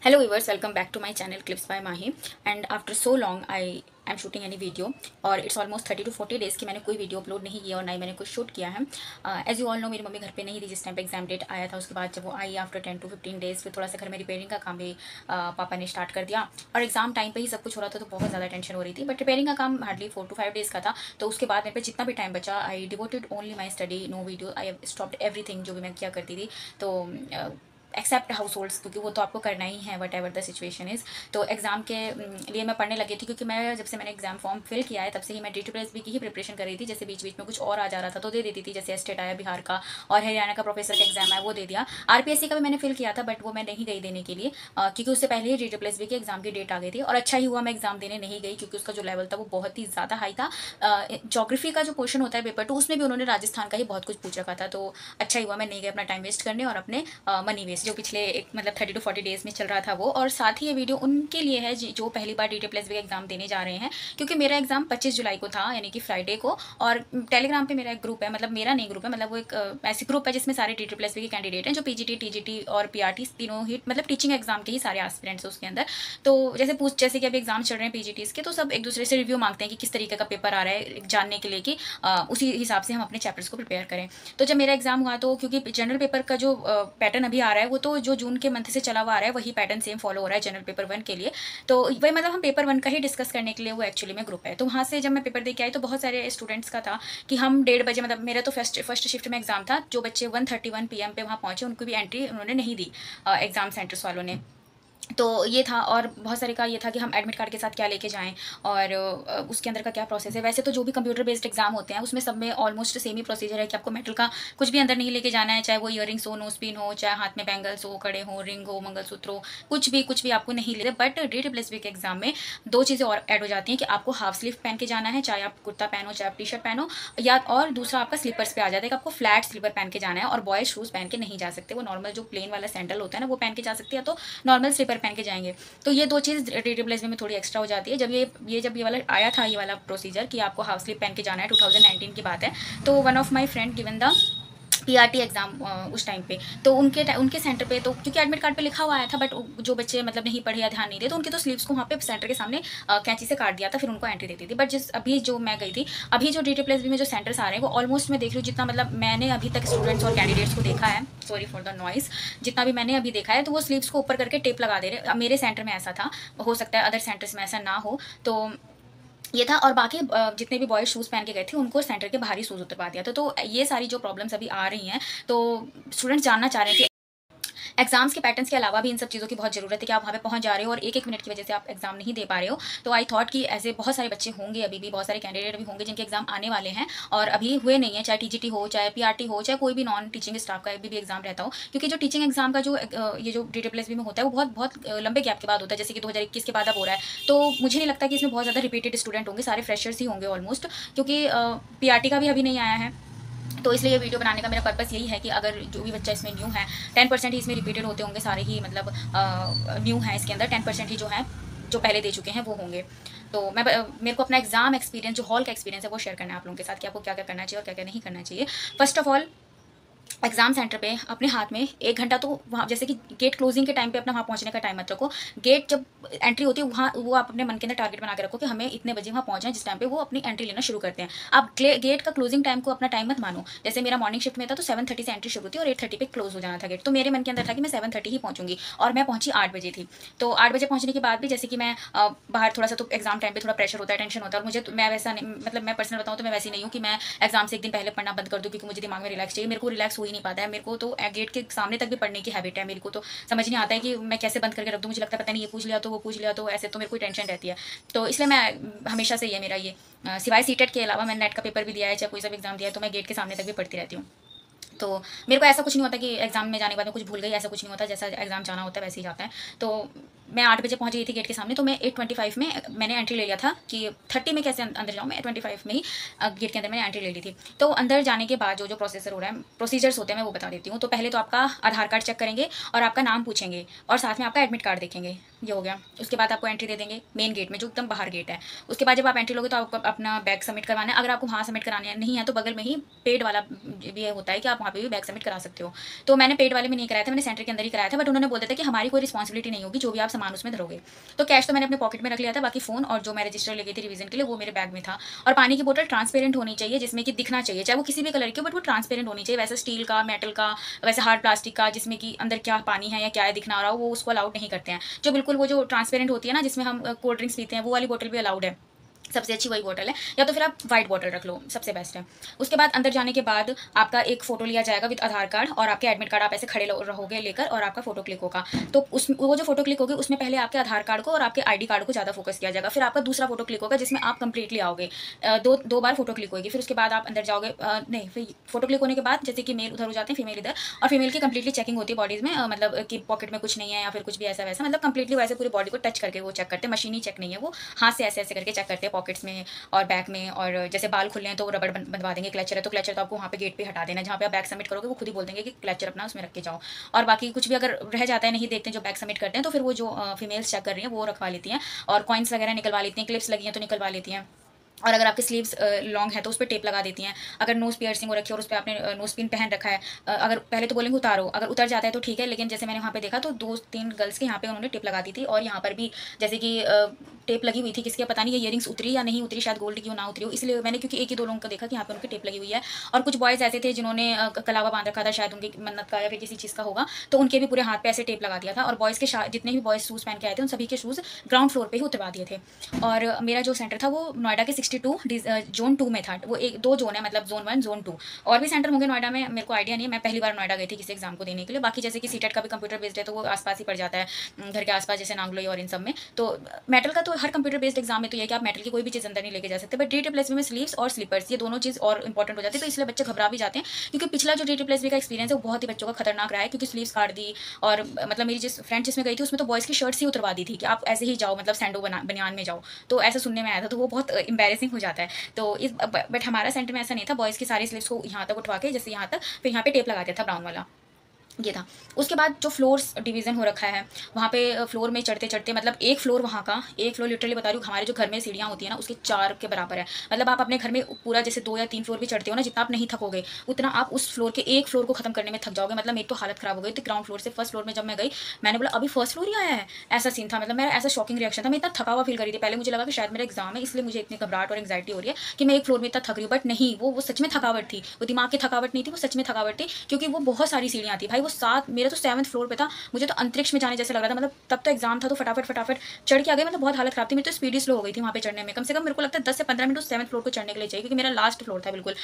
Hello viewers, welcome back to my channel Clips by Mahi. And after so long I am shooting any video और it's almost 30 to 40 days कि मैंने कोई video upload नहीं किया और ना ही मैंने कुछ शूट किया है। एज यू ऑल नो मेरी मम्मी घर पे नहीं थी जिस टाइम पे एग्जाम डेट आया था। उसके बाद जब वो आई आफ्टर 10 to 15 डेज फिर थोड़ा सा घर में रिपेयरिंग का काम भी पापा ने स्टार्ट कर दिया और एग्जाम टाइम पे ही सब कुछ हो रहा था तो बहुत ज़्यादा टेंशन हो रही थी। बट रिपेयरिंग का काम हार्डली 4 to 5 डेज़ का था तो उसके बाद मेरे पे जितना भी टाइम बचा I devoted only my study, no video, I have stopped everything जो भी मैं किया करती थी। तो एक्सेप्ट हाउस होल्ड्स क्योंकि वो तो आपको करना ही है what ever the situation is. तो एग्ज़ाम के लिए मैं पढ़ने लगी थी क्योंकि मैं जब से मैंने एग्जाम फॉर्म फिल किया है तब से ही मैं DTPSB की ही प्रिपरेशन कर रही थी। जैसे बीच बीच में कुछ और आ जा रहा था तो दे देती थी, जैसे स्टेट आया बिहार का और हरियाणा का प्रोफेसर का एग्जाम आया वो दे दिया। RPSC का भी मैंने फिल किया था बट वो मैं नहीं गई देने के लिए क्योंकि उससे पहले ही DTPSB की एग्जाम की डेट आ गई थी। और अच्छा ही हुआ मैं एग्जाम देने नहीं गई क्योंकि उसका जो लेवल था वो बहुत ही ज़्यादा हाई था। ज्योग्राफी का जो क्वेश्चन होता है पेपर 2 उसमें भी उन्होंने राजस्थान का ही बहुत कुछ पूछ रखा था। तो अच्छा ही हुआ मैं नहीं गई अपना टाइम वेस्ट करने और अपने मनी वेस्ट जो पिछले मतलब 30 to 40 डेज़ में चल रहा था वो। और साथ ही ये वीडियो उनके लिए है जो पहली बार DTPSB का एग्जाम देने जा रहे हैं क्योंकि मेरा एग्जाम 25 जुलाई को था यानी कि फ्राइडे को। और टेलीग्राम पे मेरा एक ग्रुप है, मतलब मेरा नहीं ग्रुप है, मतलब वो एक ऐसी ग्रुप है जिसमें सारे DTPSB के कैंडिडेट हैं जो PGT TGT और PRT तीनों ही मतलब टीचिंग एग्जाम के ही सारे एस्पिरेंट्स हैं उसके अंदर। तो जैसे कि अभी एग्जाम चल रहे हैं PGTs के तो सब एक दूसरे से रिव्यू मांगते हैं कि किस तरीके का पेपर आ रहा है जानने के लिए कि उसी हिसाब से हम अपने चैप्टर्स को प्रिपेयर करें। तो जब मेरा एग्जाम हुआ तो क्योंकि जनरल पेपर का जो पैटर्न अभी आ रहा है वो तो जो जून के मंथ से चला हुआ आ रहा है वही पैटर्न सेम फॉलो हो रहा है जनरल पेपर 1 के लिए। तो वही मतलब हम पेपर 1 का ही डिस्कस करने के लिए वो एक्चुअली में ग्रुप है। तो वहाँ से जब मैं पेपर दे के आई तो बहुत सारे स्टूडेंट्स का था कि हम 1:30 बजे, मतलब मेरा तो फर्स्ट शिफ्ट में एग्जाम था, जो बच्चे 1:31 PM पे वहाँ पहुँचे उनको भी एंट्री उन्होंने नहीं दी एग्जाम सेंटर्स वालों ने। तो ये था। और बहुत सारे का ये था कि हम एडमिट कार्ड के साथ क्या लेके जाएं और उसके अंदर का क्या प्रोसेस है। वैसे तो जो भी कंप्यूटर बेस्ड एग्जाम होते हैं उसमें सब में ऑलमोस्ट सेम ही प्रोसीजर है कि आपको मेटल का कुछ भी अंदर नहीं लेके जाना है, चाहे वो ईयरिंग्स हो, नोज पिन हो, चाहे हाथ में बैंगल्स हो, कड़े हो, रिंग हो, मंगलसूत्र हो, कुछ भी आपको नहीं लेते। बट DTPSB के एग्जाम में दो चीज़ें और ऐड हो जाती हैं कि आपको हाफ स्लीव पहन के जाना है, चाहे आप कुर्ता पहनो चाहे आप टी-शर्ट पहनो, या और दूसरा आपका स्लीपर्स पे आ जाता है कि आपको फ्लैट स्लीपर पहन के जाना है और बॉयज शूज़ पहन के नहीं जा सकते। वो नॉर्मल जो प्लेन वाला सैंडल होता है ना वो पहन के जा सकते हैं, तो नॉर्मल स्लीपर पहन के जाएंगे। तो ये दो चीज़ DTPSB में थोड़ी एक्स्ट्रा हो जाती है। जब ये वाला आया था, ये वाला प्रोसीजर कि आपको हाफ स्लीव पहन के जाना है, 2019 की बात है, तो one of my friend given the PRT exam उस टाइम पे, तो उनके सेंटर पे तो क्योंकि एडमिट कार्ड पे लिखा हुआ आया था बट जो बच्चे मतलब नहीं पढ़े या ध्यान नहीं दिए तो उनके तो स्लीव्स को वहाँ पे सेंटर के सामने कैंची से काट दिया था, फिर उनको एंट्री देती थी। बट अभी जो मैं गई थी, अभी जो DTPSB में जो सेंटर्स आ रहे हैं वो ऑलमोस्ट मैं देख रही हूँ जितना मतलब मैंने अभी तक स्टूडेंट्स और कैंडिडेट्स को देखा है, सॉरी फॉर द नॉइस, जितना भी मैंने अभी देखा है तो वो स्लीव्स को ऊपर करके टेप लगा दे रहे। मेरे सेंटर में ऐसा था, हो सकता है अदर सेंटर्स में ऐसा ना हो। तो ये था। और बाकी जितने भी बॉयज शूज़ पहन के गए थे उनको सेंटर के बाहर ही शूज़ उतरवा दिया था। तो ये सारी जो प्रॉब्लम्स अभी आ रही हैं तो स्टूडेंट्स जानना चाह रहे हैं कि एग्जाम्स के पैटर्न्स के अलावा भी इन सब चीज़ों की बहुत ज़रूरत है कि आप वहाँ पे पहुँच जा रहे हो और एक मिनट की वजह से आप एग्जाम नहीं दे पा रहे हो। तो आई थॉट कि ऐसे बहुत सारे बच्चे होंगे, अभी भी बहुत सारे कैंडिडेट भी होंगे जिनके एग्जाम आने वाले हैं और अभी हुए नहीं है, चाहे TGT हो, चाहे PRT हो, चाहे कोई भी नॉन टीचिंग स्टाफ का भी एग्जाम रहता हो। क्योंकि जो टीचिंग एग्जाम का जो ये जो DTPSB में होता है वो बहुत बहुत लंबे गैप के बाद होता है, जैसे कि 2021 के बाद अब हो रहा है। तो मुझे नहीं लगता कि इसमें बहुत ज़्यादा रिपीटेड स्टूडेंट होंगे, सारे फ्रेशर्स ही होंगे ऑलमोस्ट, क्योंकि PRT का भी अभी नहीं आया है। तो इसलिए ये वीडियो बनाने का मेरा पर्पस यही है कि अगर जो भी बच्चा इसमें न्यू है, 10% ही इसमें रिपीटेड होते होंगे, सारे ही मतलब न्यू हैं इसके अंदर, 10% ही जो हैं जो पहले दे चुके हैं वो होंगे। तो मेरे को अपना एग्जाम एक्सपीरियंस जो हॉल का एक्सपीरियंस है वो शेयर करना है आप लोगों के साथ कि आपको क्या क्या करना चाहिए और क्या क्या नहीं करना चाहिए। First of all exam centre पे अपने हाथ में 1 घंटा तो वहाँ, जैसे कि गेट क्लोजिंग के टाइम पे अपना वहाँ पहुँचने का टाइम मत रखो। गेट जब एंट्री होती है वहाँ वो आप अपने मन के अंदर टारगेट बना के रखो कि हमें इतने बजे वहाँ पहुँचना है जिस टाइम पे वो अपनी एंट्री लेना शुरू करते हैं। आप गेट का क्लोजिंग टाइम को अपना टाइम मत मानो। जैसे मेरा मॉर्निंग शिफ्ट में था तो 7:30 से एंट्री शुरू थी और 8:30 पे क्लोज हो जाना था गेट। तो मेरे मन के अंदर था कि मैं 7:30 ही पहुँचूंगी और मैं पहुँची 8 बजे थी। तो 8 बजे पहुँचने के बाद भी जैसे कि मैं बाहर थोड़ा सा, तो एग्जाम टाइम पे थोड़ा प्रेशर होता है, टेंशन होता है, और मुझे तो मैं वैसा नहीं, मतलब मैं पर्सनल बताऊँ तो मैं वैसी नहीं हूँ कि मैं एग्जाम से एक दिन पहले पढ़ना बंद कर दूँ क्योंकि मुझे दिमाग में रिलैक्स चाहिए। मेरे को रिलैक्स हो ही नहीं पाता है। मेरे को तो गेट के सामने तक भी पढ़ने की हैबिट है। मेरे को तो समझ नहीं आता है कि मैं कैसे बंद करके रख दूँ। मुझे लगता है पता नहीं ये पूछ लिया तो वो पूछ लिया तो ऐसे, तो मेरे को टेंशन रहती है। तो इसलिए मैं हमेशा से ये मेरा ये सिवाय सीटेट के अलावा मैंने नेट का पेपर भी दिया है, चाहे कोई सा भी एग्जाम दिया है, तो मैं गेट के सामने तक भी पढ़ती रहती हूँ। तो मेरे को ऐसा कुछ नहीं होता कि एग्जाम में जाने के बाद में कुछ भूल गई, ऐसा कुछ नहीं होता। जैसा एग्जाम जाना होता है वैसे ही जाता है। तो मैं 8 बजे पहुंच गई थी गेट के सामने, तो मैं 8:25 में मैंने एंट्री ले लिया था कि 30 में कैसे अंदर जाऊँ, मैं 8:25 में ही गेट के अंदर मैंने एंट्री ले ली थी। तो अंदर जाने के बाद जो प्रोसेसर हो रहा है, प्रोसीजर्स होते हैं, मैं वो बता देती हूँ। तो पहले तो आपका आधार कार्ड चेक करेंगे और आपका नाम पूछेंगे और साथ में आपका एडमिट कार्ड देखेंगे, ये हो गया। उसके बाद आपको एंट्री दे देंगे मेन गेट में, जो एकदम बाहर गेट है। उसके बाद जब आप एंट्री लोगे तो आपको अपना बैग सबमिट करवाना है। अगर आपको वहाँ सबमिट कराने नहीं है तो बगल में ही पेड वाला भी होता है कि आप वहाँ पे भी बैग सबमिट करा सकते हो। तो मैंने पेड वाले में नहीं कराया था, मैंने सेंटर के अंदर ही कराया था, बट उन्होंने बोला था कि हमारी कोई रिस्पॉन्सिबिलिटी नहीं होगी, जो भी आप सामान उसमें धरोगे। तो कैश तो मैंने अपने पॉकेट में रख लिया था, बाकी फ़ोन और जो मैं रजिस्टर ले गई थी रिवीजन के लिए वो मेरे बैग में था। और पानी की बोतल ट्रांसपेरेंट होनी चाहिए, जिसमें कि दिखना चाहिए, चाहे वो किसी भी कलर की हो, बट वो ट्रांसपेरेंट होनी चाहिए। वैसे स्टील का, मेटल का, वैसे हार्ड प्लास्टिक का, जिसमें कि अंदर क्या पानी है या क्या है दिखना आ रहा हो, वो उसको अलाउड नहीं करते हैं। जो बिल्कुल वो जो ट्रांसपेरेंट होती है ना, जिसमें हम कोल्ड ड्रिंक्स पीते हैं, वो वाली बोतल भी अलाउड है। सबसे अच्छी वही बॉटल है, या तो फिर आप वाइट बॉटल रख लो, सबसे बेस्ट है। उसके बाद अंदर जाने के बाद आपका एक फोटो लिया जाएगा विद आधार कार्ड और आपके एडमिट कार्ड, आप ऐसे खड़े रहोगे लेकर और आपका फोटो क्लिक होगा। तो उस वो जो फोटो क्लिक होगी उसमें पहले आपके आधार कार्ड को और आपके आईडी कार्ड को ज़्यादा फोकस किया जाएगा। फिर आपका दूसरा फोटो क्लिक होगा जिसमें आप कंप्लीटली आओगे, दो बार फोटो क्लिक होगी। फिर उसके बाद आप अंदर जाओगे, नहीं, फिर फोटो क्लिक होने के बाद जैसे कि मेल उधर हो जाते हैं, फीमेल इधर, और फीमेल की कंप्लीटली चेकिंग होती है बॉडीज़ में, मतलब कि पॉकेट में कुछ नहीं है या फिर कुछ भी ऐसा वैसा, मतलब कंप्लीटली वैसे पूरी बॉडी को टच करके वो चेक करते हैं। मशीनी चेक नहीं है, वो हाथ से ऐसे ऐसे करके चेक करते हैं पॉकेट्स में और बैक में। और जैसे बाल खुले हैं तो वो रबड़ बंधवा देंगे, क्लचर है तो क्लचर तो आपको वहाँ पे गेट पे हटा देना, जहाँ पे आप बैग सबमिट करोगे वो खुद ही बोल देंगे कि क्लचर अपना उसमें रख के जाओ। और बाकी कुछ भी अगर रह जाता है, नहीं देखते जो बैग सबमिट करते हैं, तो फिर वो जो फीमेल्स चेक कर रही हैं वो रखवा लेती हैं और कॉइन्स वगैरह निकलवा लेती हैं, क्लिप्स लगी हैं तो निकलवा लेती हैं। और अगर आपके स्लीव्स लॉन्ग है तो उस पर टेप लगा देती हैं। अगर नोज पियर्सिंग हो रखी है और उस पर आपने नोज पिन पहन रखा है, अगर पहले तो बोलेंगे उतारो, अगर उतर जाता है तो ठीक है, लेकिन जैसे मैंने वहाँ पे देखा तो 2-3 गर्ल्स के यहाँ पे उन्होंने टेप लगा दी थी। और यहाँ पर भी जैसे कि टेप लगी हुई थी, किसके पता नहीं ये इयरिंग्स उतरी या नहीं उतरी, शायद गोल्ड की ना उतरी हो, इसलिए मैंने, क्योंकि एक ही 2 लोगों का देखा कि यहाँ पे उनकी टेप लगी हुई है। और कुछ बॉयज़ ऐसे थे जिन्होंने कलावा बांध रखा था, शायद उनकी मन्नत का या फिर किसी चीज़ का होगा, तो उनके भी पूरे हाथ पे ऐसे टेप लगा दिया था। और बॉयज़ के जितने भी बॉयज़ शूज़ पहन के आए थे उन सभी के शूज़ ग्राउंड फ्लोर पर ही उतरवा दिए थे। और मेरा जो सेंटर था वो नोएडा के 62 जोन 2 में था। वो 1-2 जोन है, मतलब जोन 1 जोन 2 और भी सेंटर होंगे नोएडा में, मेरे को आइडिया नहीं है। मैं पहली बार नोएडा गई थी किसी एग्जाम को देने के लिए। बाकी जैसे कि सीटेट का भी कंप्यूटर बेस्ड है तो वो आसपास ही पड़ जाता है, घर के आसपास, जैसे नांगलोई और इन सब में। तो मेटल का तो हर कंप्यूटर बेस्ड एग्जाम में तो ये कि आप मेटल की कोई भी चीज़ अंदर नहीं लेके जा सकते। बट DTPLSB में स्लीव्स और स्लीपर्स, ये दोनों चीज़ और इंपॉर्टेंट हो जाती है, तो इसलिए बच्चे घबरा भी जाते हैं। क्योंकि पिछला जो DTPLSB का एक्सपीरियंस है वो बहुत ही बच्चों का खतरनाक रहा है, क्योंकि स्लीव्स काट दी। और मतलब मेरी जिस फ्रेंड जिसमें गई थी उसमें तो बॉयज़ की शर्ट्स ही उतरवा दी थी कि आप ऐसे ही जाओ, मतलब सैंडो बनियान में जाओ। तो ऐसा सुनने में आया था, तो वो बहुत एम्बैरेसिंग हो जाता है। तो इस बट हमारा सेंटर में ऐसा नहीं था, बॉयज़ की सारी स्लीव्स को यहाँ तक उठवा के, जैसे यहाँ तक, फिर यहाँ पे टेप लगा दिया था ब्राउन वाला, ये था। उसके बाद जो फ्लोर्स डिवीज़न हो रखा है वहाँ पे फ्लोर में चढ़ते चढ़ते, मतलब एक फ्लोर, वहाँ का एक फ्लोर लिटरली बता रही हूँ, हमारे जो घर में सीढ़ियाँ होती है ना उसके 4 के बराबर है। मतलब आप अपने घर में पूरा जैसे 2 या 3 फ्लोर भी चढ़ते हो ना, जितना आप नहीं थकोगे उतना आप उस फ्लोर के एक फ्लोर को खत्म करने में थक जाओगे। मतलब मेरी तो हालत ख़राब हो गई थी ग्राउंड फ्लोर से। फर्स्ट फ्लोर में जब मैं गई, मैंने बोला अभी फर्स्ट फ्लोर ही आया है, ऐसा सीन था। मतलब मेरा ऐसा शॉकिंग रिएक्शन था, मैं इतना थका हुआ फील कर रही थी। पहले मुझे लगा कि शायद मेरा एग्जाम है, इसलिए मुझे इतनी घबराहट और एंग्जाइटी हो रही है कि मैं एक फ्लोर में इतना थक रही हूँ। बट नहीं, वो सच में थकावट थी, वो दिमाग की थकावट नहीं थी, वो सच में थकावट थी। क्योंकि वो बहुत सारी सीढ़ियाँ थी भाई, वो 7, मेरा तो 7th फ्लोर पे था। मुझे तो अंतरिक्ष में जाने जैसे लग रहा था। मतलब तब तो एग्जाम था तो फटाफट चढ़ के आ गई। मतलब बहुत हालत खराब थी मेरी, तो स्पीडी स्लो हो गई थी वहाँ पे चढ़ने में। कम से कम मेरे को लगता है 10 से 15 मिनट उस 7th फ्लोर को चढ़ने के लिए चाहिए, क्योंकि मेरा लास्ट फ्लोर था बिल्कुल।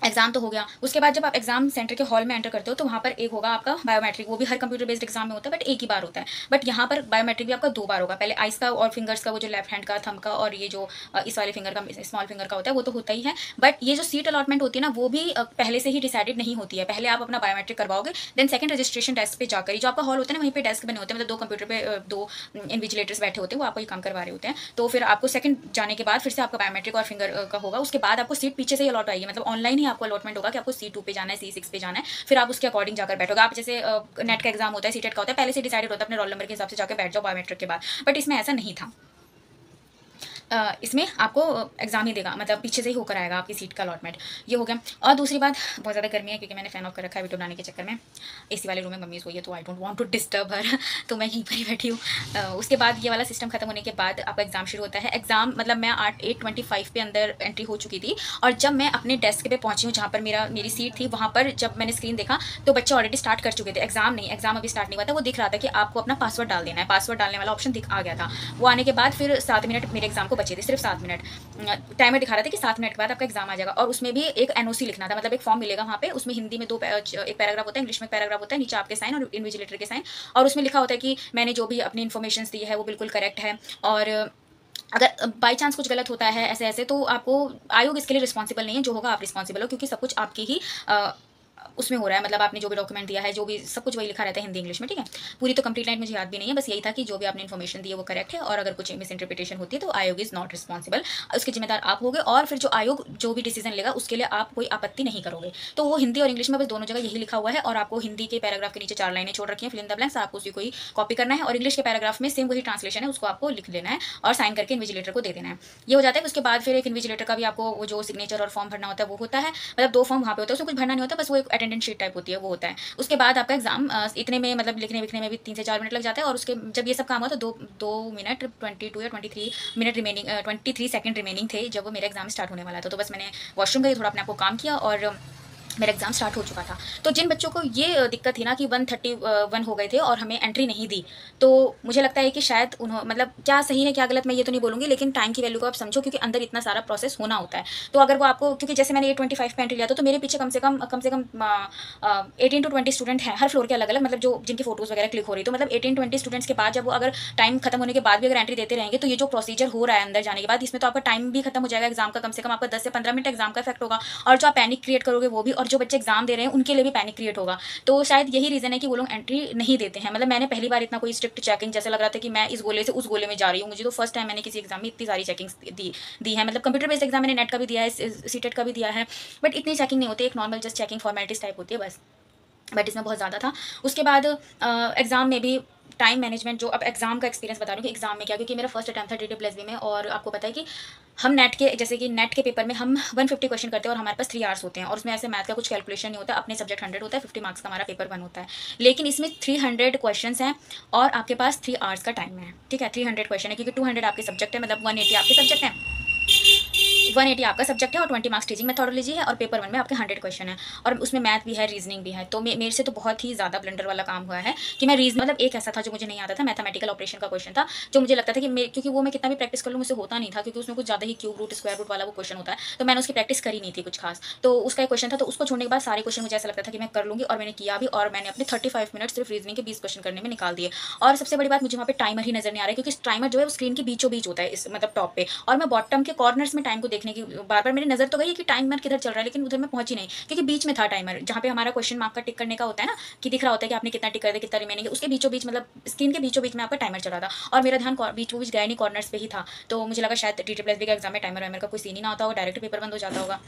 एग्जाम तो हो गया। उसके बाद जब आप एग्जाम सेंटर के हॉल में एंटर करते हो तो वहाँ पर एक होगा आपका बायोमेट्रिक, वो भी हर कंप्यूटर बेस्ड एग्जाम में होता है बट एक ही बार होता है। बट यहाँ पर बायोमेट्रिक भी आपका 2 बार होगा, पहले आइस का और फिंगर्स का, वो जो लेफ्ट हैंड का, थंब का, और ये जो इस वाले फिंगर का, स्मॉल फिंगर का होता है, वो तो होता ही है। बट ये जो सीट अलॉटमेंट होती है ना, वो भी पहले से ही डिसाइडेड नहीं होती है। पहले आप अपना बायोमेट्रिक करवाओगे, देन सेकंड रजिस्ट्रेशन डेस्क पे जाकर, जो आपका हॉल होता है ना वहीं पे डेस्क बने होते हैं, मतलब 2 कंप्यूटर पे 2 इन्विजिलेटर्स बैठे होते हैं, वो आपको ये काम करवा रहे होते हैं। तो फिर आपको सेकंड जाने के बाद फिर से आपका बायोमेट्रिक और फिंगर का होगा। उसके बाद आपको सीट पीछे से ही अलॉट आएगी, मतलब ऑनलाइन ही आपको अलॉटमेंट होगा कि आपको C2 पे जाना है, C6 पे जाना है। फिर आप उसके अकॉर्डिंग जाकर बैठोगे। आप जैसे नेट का एग्जाम होता है, सीटेट का होता है, पहले से डिसाइडेड होता है, अपने रोल नंबर के हिसाब से जाकर बैठ जाओ बायोमेट्रिक के बाद। बट इसमें ऐसा नहीं था। इसमें आपको एग्जाम ही देगा, मतलब पीछे से ही होकर आएगा आपकी सीट का अलॉटमेंट। ये हो गया। और दूसरी बात, बहुत ज़्यादा गर्मी है क्योंकि मैंने फ़ैन ऑफ कर रखा है वीडियो बनाने के चक्कर में। एसी वाले रूम में मम्मी सोई है तो I don't want to disturb her, तो मैं यहीं पर ही बैठी हूँ। उसके बाद ये वाला सिस्टम खत्म होने के बाद आपका एग्जाम शुरू होता है। एग्जाम मतलब मैं 8:25 पे अंदर एंट्री हो चुकी थी, और जब मैं अपने डेस्क पे पहुंची हूँ जहाँ पर मेरी सीट थी, वहाँ पर जब मैंने स्क्रीन देखा तो बच्चे ऑलरेडी स्टार्ट कर चुके थे। एग्जाम अभी स्टार्ट नहीं हुआ था। वो दिख रहा था कि आपको अपना पासवर्ड डाल देना है, पासवर्ड डालने वाला ऑप्शन आ गया था। वो आने के बाद फिर 7 मिनट मेरे एग्जाम को बचे थे, सिर्फ 7 मिनट। टाइमर दिखा रहा था कि 7 मिनट के बाद आपका एग्जाम आ जाएगा। और उसमें भी एक NOC लिखना था, मतलब एक फॉर्म मिलेगा वहाँ पे, उसमें हिंदी में एक पैराग्राफ होता है, इंग्लिश में एक पैराग्राफ होता है, नीचे आपके साइन और इन्विजिलेटर के साइन, और उसमें लिखा होता है कि मैंने जो भी अपनी इन्फॉर्मेशन दी है वो बिल्कुल करेक्ट है, और अगर बाई चांस कुछ गलत होता है ऐसे ऐसे, तो आपको आयोग इसके लिए रिस्पॉन्सिबल नहीं है, जो होगा आप रिस्पॉन्सिबल हो, क्योंकि सब कुछ आपकी ही उसमें हो रहा है, मतलब आपने जो भी डॉक्यूमेंट दिया है, जो भी सब कुछ वही लिखा रहता है हिंदी इंग्लिश में, ठीक है। पूरी तो कंप्लीट लाइन मुझे याद भी नहीं है, बस यही था कि जो भी आपने इन्फॉर्मेशन दी है वो करेक्ट है, और अगर कुछ मिस इंटरप्रिटेशन होती है तो आयोग इज नॉट रिस्पॉन्सिबल, उसके जिम्मेदार आप होगे, और फिर जो आयोग जो भी डिसीजन लेगा उसके लिए आप कोई आपत्ति नहीं करोगे। तो वो हिंदी और इंग्लिश में बस दोनों जगह यही लिखा हुआ है, और आपको हिंदी के पैराग्राफ के नीचे 4 लाइनें छोड़ रखी हैं, फिल इन द ब्लैंक्स, आपको उसी को ही कॉपी करना है, और इंग्लिश के पैराग्राफ में सेम वही ट्रांसलेशन है, उसको आपको लिख लेना है और साइन करके इन्विजिलेटर को दे देना है। ये हो जाता है। उसके बाद फिर एक इन्विजिलेटर का भी आपको वो जो सिग्नेचर और फॉर्म भरना होता है वो होता है, मतलब 2 फॉर्म वहाँ पे होता है, उसमें कुछ भरना नहीं होता, बस वो एक अटेंडेंस शीट टाइप होती है, वो होता है। उसके बाद आपका एग्जाम इतने में, मतलब लिखने विखने में भी 3 से 4 मिनट लग जाता है, और उसके जब ये सब काम हुआ तो 2 मिनट 22 या 23 मिनट रिमेनिंग, 23 सेकंड रिमेनिंग थे जब मेरा एग्जाम स्टार्ट होने वाला था। तो बस मैंने वॉशरूम गई, थोड़ा अपने आप को काम किया, और मेरा एग्जाम स्टार्ट हो चुका था। तो जिन बच्चों को ये दिक्कत थी ना कि 131 हो गए थे और हमें एंट्री नहीं दी, तो मुझे लगता है कि शायद उन्होंने, मतलब क्या सही है क्या गलत मैं ये तो नहीं बोलूँगी, लेकिन टाइम की वैल्यू को आप समझो, क्योंकि अंदर इतना सारा प्रोसेस होना होता है। तो अगर वो आपको, क्योंकि जैसे मैंने 825 पे एंट्री लिया था, तो मेरे पीछे कम से कम 18 to 20 स्टूडेंट हैं, हर फ्लोर के अलग अलग, मतलब जो जिनकी फोटोज़ वगैरह क्लिक हो रही, तो मतलब 18-20 स्टूडेंट्स के बाद जब वो अगर टाइम खत्म होने के बाद भी अगर एंट्री देते रहेंगे, तो ये जो प्रोसीजर हो रहा है अंदर जाने के बाद, इसमें तो आपका टाइम भी खत्म हो जाएगा एग्जाम का, कम से कम आपका 10 से 15 मिनट एग्जाम का इफेक्ट होगा, और जो आप पैनिक क्रिएट करोगे वो भी, और जो बच्चे एग्जाम दे रहे हैं उनके लिए भी पैनिक क्रिएट होगा। तो शायद यही रीज़न है कि वो लोग एंट्री नहीं देते हैं। मतलब मैंने पहली बार इतना कोई स्ट्रिक्ट चेकिंग, जैसे लग रहा था कि मैं इस गोले से उस गोले में जा रही हूँ, मुझे तो फर्स्ट टाइम मैंने किसी एग्जाम में इतनी सारी चेकिंग्स दी है। मतलब कंप्यूटर बेस्ड एग्जाम मैंने नेट का भी दिया है, सीटेट का भी दिया है, बट इतनी चेकिंग नहीं होती, एक normal just checking formalities type होती है बस, बट इसमें बहुत ज़्यादा था। उसके बाद एग्ज़ाम में भी टाइम मैनेजमेंट, जो अब एग्जाम का एक्सपीरियंस बता रही हूँ कि एग्जाम में क्या, क्योंकि मेरा फर्स्ट अटैम्प्ट था DT+B में, और आपको पता है कि हम नेट के, जैसे कि नेट के पेपर में हम 150 क्वेश्चन करते हैं और हमारे पास 3 आवर्स होते हैं, और उसमें ऐसे मैथ का कुछ कैलकुलेशन नहीं होता, अपने सब्जेक्ट 100 होता है, 50 मार्क्स का हमारा पेपर 1 होता है, लेकिन इसमें 300 क्वेश्चन हैं और आपके पास 3 आवर्स का टाइम है, ठीक है। 300 क्वेश्चन है, क्योंकि 200 आपके सब्जेक्ट है, मतलब 180 आपके सब्जेक्ट हैं, 180 आपका सब्जेक्ट है, और 20 मार्क्स टीचिंग मेथोडोलॉजी है, और पेपर 1 में आपके 100 क्वेश्चन है, और उसमें मैथ भी है, रीजनिंग भी है। तो मेरे से तो बहुत ही ज़्यादा ब्लंडर वाला काम हुआ है कि मैं मतलब एक ऐसा था जो मुझे नहीं आता था, मैथमेटिकल ऑपरेशन का क्वेश्चन था, जो मुझे लगता था कि क्योंकि वो मैं कितना भी प्रैक्टिस कर लूँ मुझसे होता नहीं था, क्योंकि उसमें कुछ ज़्यादा ही क्यूब रूट स्क्वायर रूट वाला वो क्वेश्चन होता है, तो मैंने उसकी प्रैक्टिस करी नहीं थी कुछ खास। तो उसका एक क्वेश्चन था, तो उसको छोड़ने के बाद सारे क्वेश्चन मुझे ऐसा लगता था कि मैं कर लूँगी, और मैंने किया भी, और मैंने अपने 35 मिनट सिर्फ रीजनिंग के 20 क्वेश्चन करने में निकाल दिए। और सबसे बड़ी बात, मुझे वहाँ पे टाइमर ही नजर नहीं आ रहा है, क्योंकि टाइमर जो है वो स्क्रीन के बीचों बीच होता है, इस मतलब टॉप पे, और मैं बॉटम के कॉर्नर्स में टाइम को देखने की बार बार मेरी नजर तो गई कि टाइमर किधर चल रहा है, लेकिन उधर मैं पहुंची नहीं, क्योंकि बीच में था टाइमर, जहाँ पे हमारा क्वेश्चन मार्क का टिक करने का होता है ना, कि दिख रहा होता है कि आपने कितना टिक कर दिया, कितना रिमेनिंग है, उसके बीचों बीच, मतलब स्क्रीन के बीचों बीच में आपका टाइमर चल रहा था, और मेरा ध्यान बीचों बीच गया नहीं, कॉर्नर्स पे ही था। तो मुझे लगा शायद DT+B का एग्जाम में टाइमर वाइमर का कोई सीन ही ना होता हो, डायरेक्ट पेपर बंद हो जाता होगा,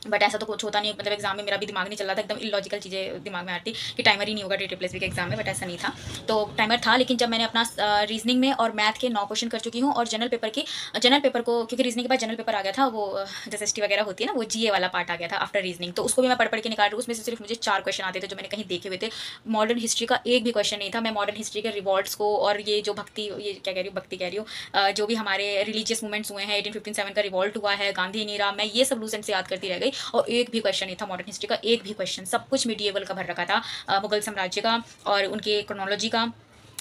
बट ऐसा तो कुछ होता नहीं। मतलब एग्जाम में मेरा भी दिमाग नहीं चल रहा था, एकदम इलॉजिकल चीज़ें दिमाग में आती कि टाइमर ही नहीं होगा DT+B के एग्जाम में, बट ऐसा नहीं था। तो टाइमर था, लेकिन जब मैंने अपना रीजनिंग में और मैथ के 9 क्वेश्चन कर चुकी हूँ, और जनरल पेपर को, क्योंकि रीजनिंग के बाद जनरल पेपर आ गया था, वो जैसे ST वगैरह होती है ना, वो GA वाला पार्ट आ गया था आफ्टर रीजनिंग, तो उसको भी मैं पढ़ के निकाल रही हूँ। उसमें से सिर्फ मुझे 4 क्वेश्चन आते थे जो मैंने कहीं देखे हुए थे। मॉडर्न हिस्ट्री का एक भी क्वेश्चन नहीं था। मैं मॉडर्न हिस्ट्री के रिवॉल्ट्स को, और ये जो ये क्या कह रही हूँ, भक्ति कह रही हूँ, जो भी हमारे रिलीजियस मूवमेंट्स हुए हैं, 1857 का रिवॉल्ट हुआ है, गांधी नीरा, मैं ये सब लूसेंट से याद करती रह गई, और एक भी क्वेश्चन नहीं था मॉडर्न हिस्ट्री का, एक भी क्वेश्चन। सब कुछ मिडिएवल का भर रखा था, मुगल साम्राज्य का और उनके क्रोनोलॉजी का,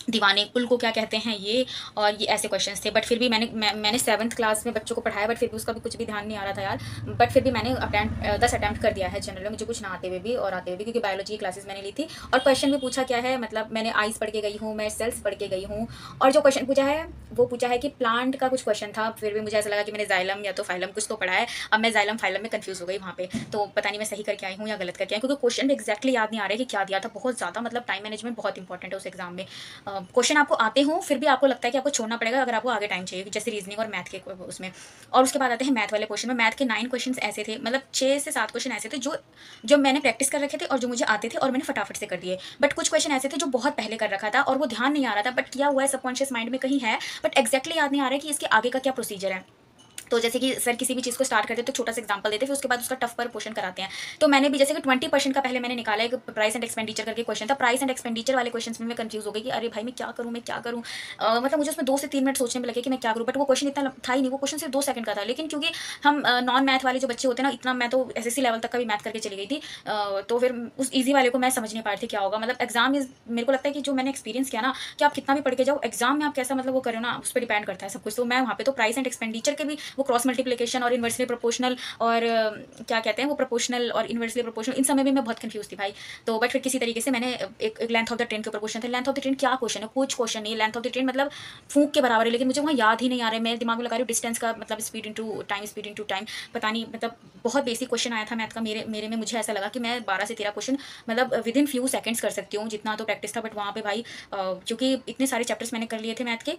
दीवाने कुल को क्या कहते हैं ये, और ये ऐसे क्वेश्चंस थे। बट फिर भी मैंने 7th क्लास में बच्चों को पढ़ाया, बट फिर भी उसका भी कुछ भी ध्यान नहीं आ रहा था यार। बट फिर भी मैंने 10 अटैम्प्ट कर दिया है जनरल में, मुझे कुछ ना आते हुए भी और आते हुए भी, क्योंकि बायोलॉजी की क्लासेस मैंने ली थी। और क्वेश्चन भी पूछा क्या है, मतलब मैंने आइस पढ़ के गई हूँ, मैं सेल्स पढ़ के गई हूँ, और जो क्वेश्चन पूछा है वो पूछा है कि प्लांट का कुछ क्वेश्चन था। फिर भी मुझे ऐसा लगा कि मैंने जाइलम या तो फाइलम कुछ तो पढ़ा है। अब मैं जाइलम फाइलम में कन्फ्यूज़ हो गई वहाँ पे, तो पता नहीं मैं सही करके आई हूँ या गलत करके आई, क्योंकि क्वेश्चन भी एक्जैक्टली याद नहीं आ रहा है कि क्या दिया था। बहुत ज़्यादा मतलब टाइम मैनेजमेंट बहुत इंपॉर्टेंट है उस एग्जाम में। क्वेश्चन आपको आते हों फिर भी आपको लगता है कि आपको छोड़ना पड़ेगा अगर आपको आगे टाइम चाहिए, जैसे रीजनिंग और मैथ के उसमें। और उसके बाद आते हैं मैथ वाले क्वेश्चन में। मैथ के 9 क्वेश्चन ऐसे थे, मतलब 6 से 7 क्वेश्चन ऐसे थे जो मैंने प्रैक्टिस कर रखे थे और जो मुझे आते थे और मैंने फटाफट से कर दिए। बट कुछ क्वेश्चन ऐसे थे जो बहुत पहले कर रखा था और वो ध्यान नहीं आ रहा था, बट किया हुआ है, सबकॉन्शियस माइंड में कहीं है, बट एक्जैक्टली याद नहीं आ रहा है कि इसके आगे का क्या प्रोसीजर है। तो जैसे कि सर किसी भी चीज़ को स्टार्ट करते हैं तो छोटा सा एग्जांपल देते हैं, फिर उसके बाद उसका टफ पर पोर्शन कराते हैं। तो मैंने भी जैसे कि 20% का पहले मैंने निकाला, एक प्राइस एंड एक्सपेंडिचर करके क्वेश्चन था। प्राइस एंड एक्सपेंडिचर वाले क्वेश्चन में मैं कंफ्यूज हो गई कि अरे भाई मैं क्या करूँ मतलब मुझे उसमें 2 से 3 मिनट सोचने में लगे कि मैं क्या करूँ। बट वो क्वेश्चन इतना था ही नहीं, वो क्वेश्चन सिर्फ 2 सेकंड का था। लेकिन क्योंकि हम नॉन मैथ वाले जो बच्चे होते हैं ना, इतना मैं तो SSC लेवल तक का भी मैथ करके चली गई थी, तो फिर उस ईजी वाले को मैं समझ नहीं पा रही थी क्या होगा। मतलब एग्जाम इज, मेरे को लगता है कि जो मैंने एक्सपीरियंस किया ना, कि आप कितना भी पढ़ के जाओ, एग्जाम में आप कैसा मतलब वो करो ना, उस पर डिपेंड करता है सब कुछ। तो मैं वहाँ पे तो प्राइस एंड एक्सपेंडिचर के भी वो वो क्रॉस मल्टीप्लिकेशन और इन्वर्सली प्रोपोर्शनल और क्या कहते हैं वो प्रोपोर्शनल और इन्वर्सली प्रोपोर्शनल, इन समय भी मैं बहुत कंफ्यूज थी भाई। तो बट फिर किसी तरीके से मैंने एक लेंथ ऑफ द ट्रेन के ऊपर क्वेश्चन था। लेंथ ऑफ द ट्रेन क्या क्वेश्चन है, कुछ क्वेश्चन नहीं है। लेंथ ऑफ द ट्रेन मतलब फूंक के बराबर है, लेकिन मुझे वहाँ याद ही नहीं आ रहा है। मैं दिमाग में लगा रही हूँ डिस्टेंस का मतलब speed into time, speed into time, पता नहीं मतलब बहुत बेसिक क्वेश्चन आया था मैथ का मेरे में। मुझे ऐसा लगा कि मैं 12 से 13 क्वेश्चन मतलब विद इन फ्यू सेकंड्स कर सकती हूँ, जितना तो प्रैक्टिस था। बट वहाँ पे भाई क्योंकि इतने सारे चैप्टर्स मैंने कर लिए थे मैथ के,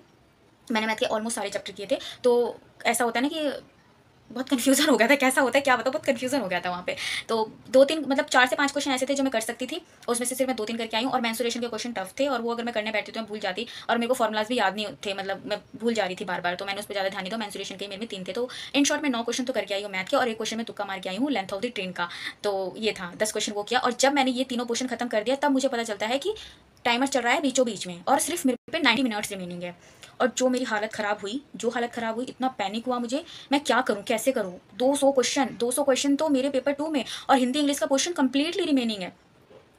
मैंने मैथ के ऑलमोस्ट सारे चैप्टर किए थे, तो ऐसा होता है ना कि बहुत कन्फ्यूज़न हो गया था, कैसा होता है क्या बताओ, बहुत कन्फ्यूज़न हो गया था वहाँ पे। तो 2-3 मतलब 4 से 5 क्वेश्चन ऐसे थे जो मैं कर सकती थी, उसमें से सिर्फ मैं 2-3 करके आई हूँ। और मेंसुरेशन के क्वेश्चन टफ थे, और वो अगर मैं करने बैठती तो मैं भूल जाती, और मेरे को फॉर्मुलाज भी याद नहीं थे, मतलब मैं भूल जा रही थी बार बार, तो मैंने उस पर ज़्यादा ध्यान नहीं दिया। मेंसुरेशन के मेरे में 3 थे, तो इन शॉर्ट मैं 9 क्वेश्चन तो करके आई हूँ मैथ के, और एक क्वेश्चन में तुक्का मार के आई हूँ लेंथ ऑफ द ट्रेन का। तो ये था 10 क्वेश्चन वो किया, और जब मैंने ये तीनों क्वेश्चन खत्म कर दिया तब मुझे पता चलता है कि टाइमर चल रहा है बीचों बीच में, और सिर्फ मेरे पे 90 मिनट्स रिमेनिंग है। और जो मेरी हालत ख़राब हुई, इतना पैनिक हुआ मुझे, मैं क्या करूँ, कैसे करूँ। 200 क्वेश्चन तो मेरे पेपर 2 में, और हिंदी इंग्लिश का क्वेश्चन कंप्लीटली रिमेनिंग है।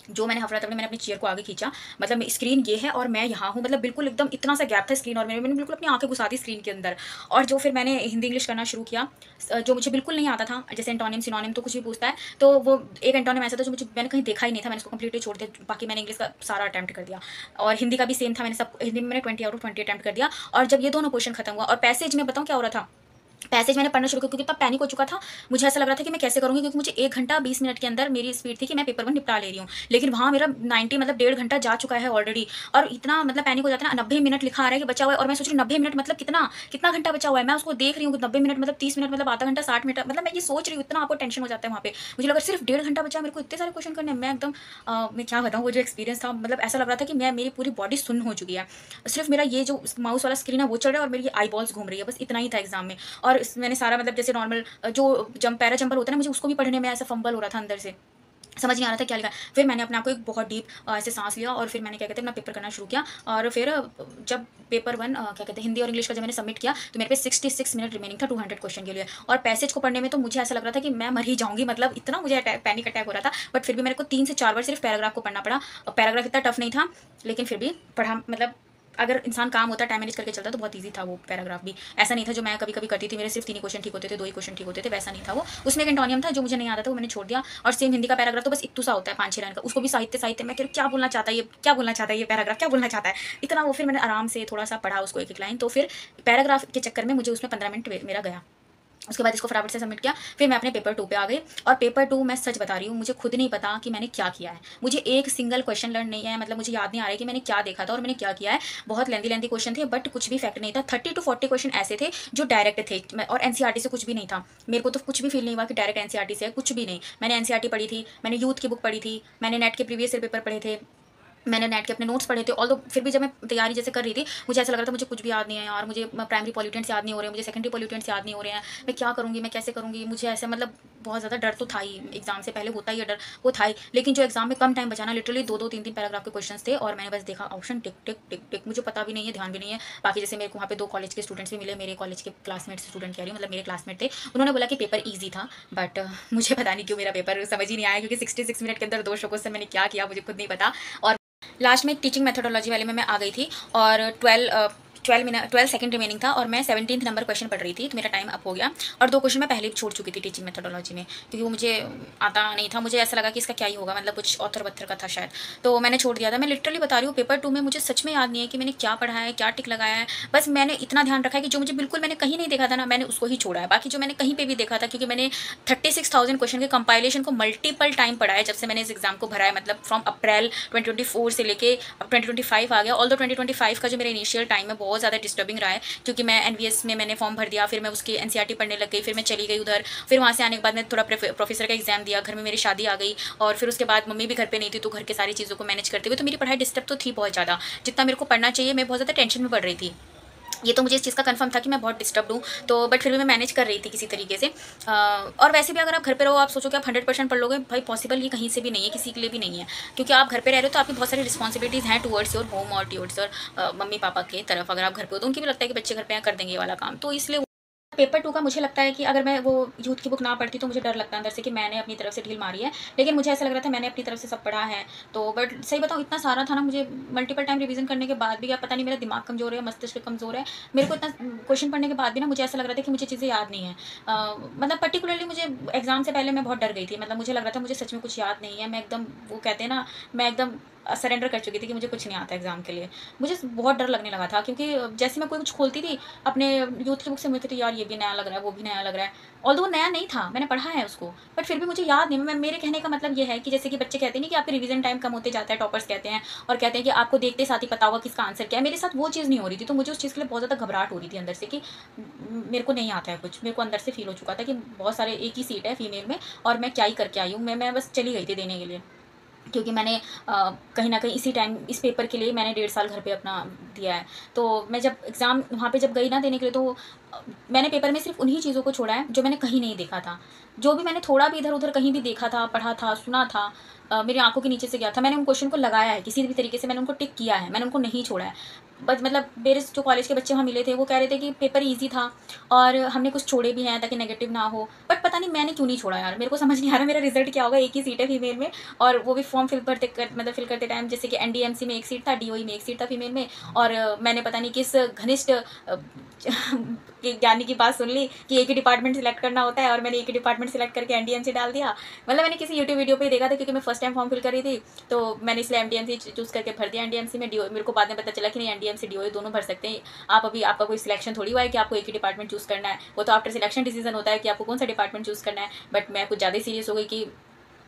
जो मैंने हफड़ा तफड़ी, मैंने अपनी चेयर को आगे खींचा, मतलब स्क्रीन ये है और मैं यहाँ हूँ, मतलब बिल्कुल एकदम इतना सा गैप था स्क्रीन और मैंने बिल्कुल अपनी आंखें घुसा दी स्क्रीन के अंदर। और जो फिर मैंने हिंदी इंग्लिश करना शुरू किया, जो मुझे बिल्कुल नहीं आता था, जैसे एंटोनिम सिनोनिम तो कुछ भी पूछता है, तो वो एक एंटोनिम ऐसा था जो मैंने कहीं देखा ही नहीं था, मैंने उसको कंप्लीटली छोड़ दिया। बाकी मैंने इंग्लिश का सारा अटैम्प्ट कर दिया, और हिंदी का भी सेम था, मैंने सब हिंदी में मैंने 20 आउट ऑफ 20 अटैम्प्ट कर दिया। और जब ये दोनों क्वेश्चन खत्म हुआ, और पैसेज में बताऊँ क्या हो रहा था, पैसेज मैंने पढ़ना शुरू किया, क्योंकि इतना पैनिक हो चुका था, मुझे ऐसा लग रहा था कि मैं कैसे करूँगी, क्योंकि मुझे 1 घंटा 20 मिनट के अंदर मेरी स्पीड थी कि मैं पेपर 1 निपटा ले रही हूँ, लेकिन वहाँ मेरा 90 मतलब 1.5 घंटा जा चुका है ऑलरेडी। और इतना मतलब पैनिक हो जाता है ना, 90 मिनट लिखा आ रहा है कि बचा हुआ है, और मैं सोच रही हूँ 90 मिनट मतलब कितना कितना घंटा बचा हुआ है, मैं उसको देख रही हूँ 90 मिनट मतलब 30 मिनट मतलब आधा घंटा 60 मिनट, मतलब मैं ये सोच रही हूँ, इतना आपको टेंशन हो जाता है वहाँ पे। मुझे लगा सिर्फ 1.5 घंटा बचा, मेरे को इतने सारे क्वेश्चन करने, मैं एकदम मैं क्या बताऊँ, वो जो एक्सपीरियंस था, मतलब ऐसा लग रहा था कि मेरी पूरी बॉडी सुन्न हो चुकी है, सिर्फ मेरा ये जो माउस वाला स्क्रीन है वो चल रहा है, और मेरी आई बॉल्स घूम रही है, बस इतना ही था एग्जाम में। और मैंने सारा मतलब जैसे नॉर्मल जो पैरा जंपर होता है ना, मुझे उसको भी पढ़ने में ऐसा फंबल हो रहा था अंदर से, समझ नहीं आ रहा था क्या लिखा। फिर मैंने अपने आप को एक बहुत डीप ऐसे सांस लिया, और फिर मैंने क्या कहते हैं अपना पेपर करना शुरू किया। और फिर जब पेपर 1 क्या कहते हैं हिंदी और इंग्लिश का जब मैंने सबमिट किया, तो मेरे पे 66 मिनट रिमेनिंग था 200 क्वेश्चन के लिए। और पैसेज को पढ़ने में तो मुझे ऐसा लग रहा था कि मैं मर ही जाऊंगी, मतलब इतना मुझे पैनिक अटैक हो रहा था। बट फिर भी मेरे को 3 से 4 बार सिर्फ पैराग्राफ को पढ़ना पड़ा। पैराग्राफ इतना टफ नहीं था, लेकिन फिर भी पढ़ा, मतलब अगर इंसान काम होता, टाइम मैनेज करके चलता, तो बहुत ईजी था वो पैराग्राफ भी। ऐसा नहीं था जो मैं कभी कभी करती थी, मेरे सिर्फ 3 ही क्वेश्चन ठीक होते थे, 2 ही क्वेश्चन ठीक होते थे, वैसा नहीं था वो। उसमें एक एंटोनियम था जो मुझे नहीं आता था, वो मैंने छोड़ दिया। और सेम हिंदी का पैराग्राफ तो बस इतना सा होता है 5-6 लाइन का, उसको भी साहित्य मैं क्या बोलना चाहता है ये, क्या बोलना चाहता है ये पैराग्राफ, क्या बोलना चाहता है, इतना वो। फिर मैंने आराम से थोड़ा सा पढ़ा उसको, एक लाइन। तो फिर पैराग्राफ के चक्कर में मुझे उसमें 15 मिनट मेरा गया। उसके बाद इसको फटाफट से सबमिट किया। फिर मैं अपने पेपर 2 पे आ गई, और पेपर 2 मैं सच बता रही हूँ, मुझे खुद नहीं पता कि मैंने क्या किया है। मुझे एक सिंगल क्वेश्चन लर्न नहीं है, मतलब मुझे याद नहीं आ रहा है कि मैंने क्या देखा था और मैंने क्या किया है। बहुत लेंदी क्वेश्चन थे, बट कुछ भी फैक्ट नहीं था। 30 to 40 क्वेश्चन ऐसे थे जो डायरेक्ट थे, और एनसीईआरटी से कुछ भी नहीं था। मेरे को तो कुछ भी फील नहीं हुआ कि डायरेक्ट एनसीईआरटी से है, कुछ भी नहीं। मैंने एनसीईआरटी पढ़ी थी, मैंने यूथ की बुक पढ़ी थी, मैंने नेट के प्रीवियस ईयर पेपर पढ़े थे, मैंने नेट के अपने नोट्स पढ़े थे। ऑल दो फिर भी जब मैं तैयारी जैसे कर रही थी, मुझे ऐसा लग रहा था मुझे कुछ भी याद नहीं है यार, मुझे प्राइमरी पॉल्यूटेंट्स याद नहीं हो रहे हैं, मुझे सेकेंडरी पॉल्यूटेंट्स याद नहीं हो रहे हैं, मैं क्या करूँगी, मैं कैसे करूँगी। मुझे ऐसे मतलब बहुत ज़्यादा डर तो था ही, एग्जाम से पहले होता ही है डर, वो था ही। लेकिन जो एग्जाम में कम टाइम बचाना, लिटरली 2-2 3-3 पैराग्राफ के क्वेश्चन थे, और मैंने बस देखा ऑप्शन टिक टिक टिक टिक, मुझे पता भी नहीं है, ध्यान भी नहीं है। बाकी जैसे मेरे को वहाँ पे 2 कॉलेज के स्टूडेंट्स भी मिले, मेरे कॉलेज के क्लासमेट स्टूडेंट कह रही हूँ, मतलब मेरे क्लासमेट थे, उन्होंने बोला कि पेपर ईजी था। बट मुझे पता नहीं क्यों मेरा पेपर समझ ही नहीं आया, क्योंकि 66 मिनट के अंदर 200 क्वेश्चन मैंने क्या किया मुझे खुद नहीं पता। और लास्ट में टीचिंग मेथोडोलॉजी वाले में मैं आ गई थी, और 12 सेकंड रिमेनिंग था, और मैं 17th नंबर क्वेश्चन पढ़ रही थी, तो मेरा टाइम अप हो गया। और 2 क्वेश्चन मैं पहले भी छोड़ चुकी थी टीचिंग मेथोडोलॉजी में, क्योंकि वो मुझे आता नहीं था। मुझे ऐसा लगा कि इसका क्या ही होगा, मतलब कुछ ऑथर वथर का था शायद, तो मैंने छोड़ दिया था। मैं लिटरली बता रही हूँ, पेपर 2 में मुझे सच में याद नहीं है कि मैंने क्या पढ़ा है, क्या टिक लगाया है। बस मैंने इतना ध्यान रखा है कि जो मुझे बिल्कुल मैंने कहीं नहीं देखा था ना, मैंने उसको ही छोड़ा है। बाकी जो मैंने कहीं पर भी देखा था, क्योंकि मैंने 36,000 क्वेश्चन के कंपाइलेशन को मल्टीपल टाइम पढ़ा है जब से मैंने इस एग्जाम को भरा है, मतलब फ्रॉम अप्रैल 2024 से लेके अब 2025 आ गया। ऑल दो 2025 का जो मेरा इनिशियल टाइम है बहुत ज़्यादा डिस्टर्बिंग रहा है, क्योंकि मैं एनवीएस में मैंने फॉर्म भर दिया, फिर मैं उसकी एनसीईआरटी पढ़ने लग गई, फिर मैं चली गई उधर। फिर वहाँ से आने के बाद मैं थोड़ा प्रोफेसर का एग्जाम दिया, घर में मेरी शादी आ गई, और फिर उसके बाद मम्मी भी घर पे नहीं थी, तो घर के सारी चीज़ों को मैनेज करते हुए तो मेरी पढ़ाई डिस्टर्ब तो थी बहुत ज़्यादा। जितना मेरे को पढ़ना चाहिए, मैं बहुत ज़्यादा टेंशन में पढ़ रही थी। ये तो मुझे इस चीज़ का कंफर्म था कि मैं बहुत डिस्टर्ब हूँ, तो बट फिर भी मैं मैनेज कर रही थी किसी तरीके से। और वैसे भी अगर आप घर पे रहो, आप सोचो कि आप 100% पढ़ लोगे, भाई पॉसिबल ये कहीं से भी नहीं है, किसी के लिए भी नहीं है। क्योंकि आप घर पे रह रहे हो तो आपकी बहुत सारी रिस्पॉन्सिबिलिटीज़ हैं टुवर्ड्स योर होम और टुवर्ड्स योर मम्मी पापा के तरफ। अगर आप घर पे हो तो उनकी भी लगता है कि बच्चे घर पे कर देंगे ये वाला काम, तो इसलिए पेपर 2 का मुझे लगता है कि अगर मैं वो यूथ की बुक ना पढ़ती तो मुझे डर लगता अंदर से कि मैंने अपनी तरफ से ढील मारी है। लेकिन मुझे ऐसा लग रहा था मैंने अपनी तरफ से सब पढ़ा है। तो बट सही बताऊँ इतना सारा था ना, मुझे मल्टीपल टाइम रिवीज़न करने के बाद भी, या पता नहीं मेरा दिमाग कमज़ोर है, मस्तिष्क कमज़ोर है। मेरे को इतना क्वेश्चन पढ़ने के बाद भी ना मुझे ऐसा लग रहा था कि मुझे चीज़ें याद नहीं है। मतलब पर्टिकुलरली मुझे एग्ज़ाम से पहले मैं बहुत डर गई थी। मतलब मुझे लग रहा था मुझे सच में कुछ याद नहीं है। मैं एकदम, वो कहते हैं ना, मैं एकदम सरेंडर कर चुकी थी कि मुझे कुछ नहीं आता एग्ज़ाम के लिए। मुझे बहुत डर लगने लगा था क्योंकि जैसे मैं कोई कुछ खोलती थी अपने यूथ की बुक से, मुझे थी यार ये भी नया लग रहा है, वो भी नया लग रहा है। ऑल्दो नया नहीं था, मैंने पढ़ा है उसको, बट फिर भी मुझे याद नहीं। मैं, मेरे कहने का मतलब ये है कि जैसे कि बच्चे कहते हैं ना कि आपके रिवीजन टाइम कम होते जाता है, टॉपर्स कहते हैं, और कहते हैं कि आपको देखते साथ ही पता होगा किसका आंसर क्या है। मेरे साथ वो चीज़ नहीं हो रही थी, तो मुझे उस चीज़ के लिए बहुत ज़्यादा घबराहट हो रही थी अंदर से कि मेरे को नहीं आता है कुछ। मेरे को अंदर से फील हो चुका था कि बहुत सारे, एक ही सीट है फीमेल में और मैं क्या ही करके आई हूँ। मैं बस चली गई थी देने के लिए, क्योंकि मैंने कहीं न कहीं इसी टाइम इस पेपर के लिए मैंने 1.5 साल घर पे अपना दिया है। तो मैं जब एग्ज़ाम वहाँ पे जब गई ना देने के लिए, तो मैंने पेपर में सिर्फ़ उन्हीं चीज़ों को छोड़ा है जो मैंने कहीं नहीं देखा था। जो भी मैंने थोड़ा भी इधर-उधर कहीं भी देखा था, पढ़ा था, सुना था, मेरी आँखों के नीचे से गया था, मैंने उन क्वेश्चन को लगाया है, किसी भी तरीके से मैंने उनको टिक किया है, मैंने उनको नहीं छोड़ा है। बस मतलब मेरे जो कॉलेज के बच्चे वहाँ मिले थे, वो कह रहे थे कि पेपर ईज़ी था और हमने कुछ छोड़े भी हैं ताकि नेगेटिव ना हो। बट पता नहीं मैंने क्यों नहीं छोड़ा यार, मेरे को समझ नहीं आ रहा मेरा रिज़ल्ट क्या होगा। एक ही सीट है फीमेल में, और वो भी फॉर्म फिल करते टाइम, जैसे कि एनडीएमसी में एक सीट था, डीओई में एक सीट था फीमेल में, और मैंने पता नहीं किस घनिष्ठ ज्ञानी की बात सुन ली कि एक ही डिपार्टमेंट सिलेक्ट करना होता है, और मैंने एक ही डिपार्टमेंट सिलेक्ट करके एनडीएमसी डाल दिया। मतलब मैंने किसी यूट्यूब वीडियो पे ही देखा था, क्योंकि मैं फर्स्ट टाइम फॉर्म फिल कर रही थी, तो मैंने इसलिए एमडीएमसी चूज़ करके भर दिया। एनडीएमसी में डीओ, मेरे को बाद में पता चला कि नहीं, एनडीएमसी डीओई दोनों भर सकते हैं आप। अभी आपका कोई सिलेक्शन थोड़ी हुआ है कि आपको एक ही डिपार्टमेंट चूज़ करना है, वो तो आफ्टर सिलेक्शन डिसीजन होता है कि आपको कौन सा डिपार्टमेंट चूज़ करना है। बट मैं कुछ ज़्यादा सीरियस हो गई कि